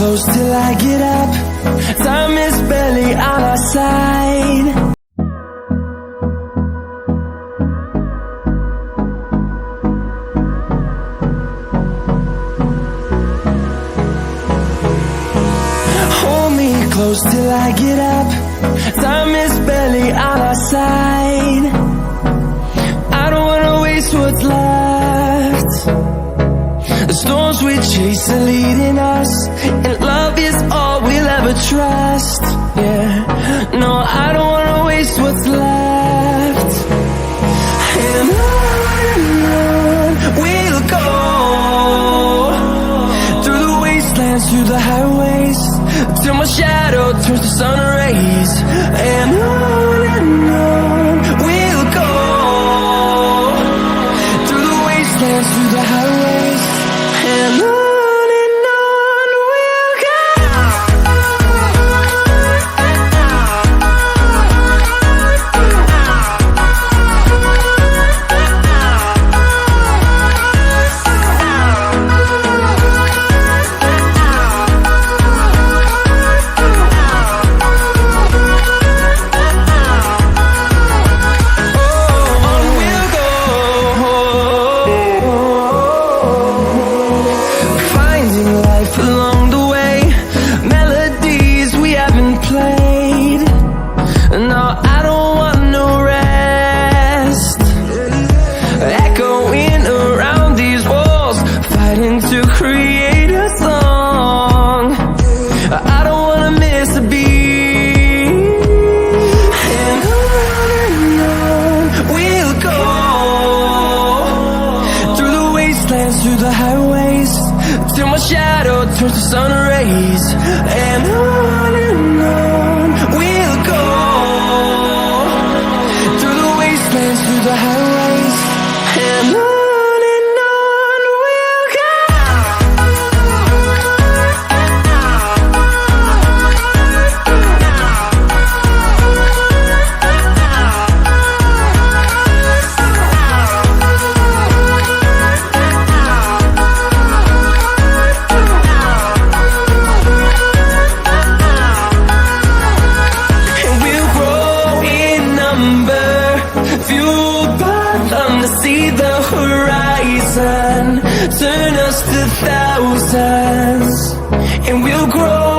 close till I get up. Time is barely on our side. Hold me close till I get up. Time is barely on our side. I don't wanna waste what's left. The storms we chase are leading us, and love is all we'll ever trust. Yeah, no, I don't wanna waste what's left. And on we'll go, through the wastelands, through the highways, till my shadow turns to sun rays. And on we'll go, through the wastelands, through the highways, and on we'll go. Along the way, melodies we haven't played. No, I don't want no rest. Echoing around these walls, fighting to create a song. I don't wanna miss a beat. And on we'll go, through the wastelands, through the highways, till my shadow turns to sun rays. And on we'll go, through the wastelands, through the highways, and on we'll go. Fueled by them to see the horizon, turn us to thousands, and we'll grow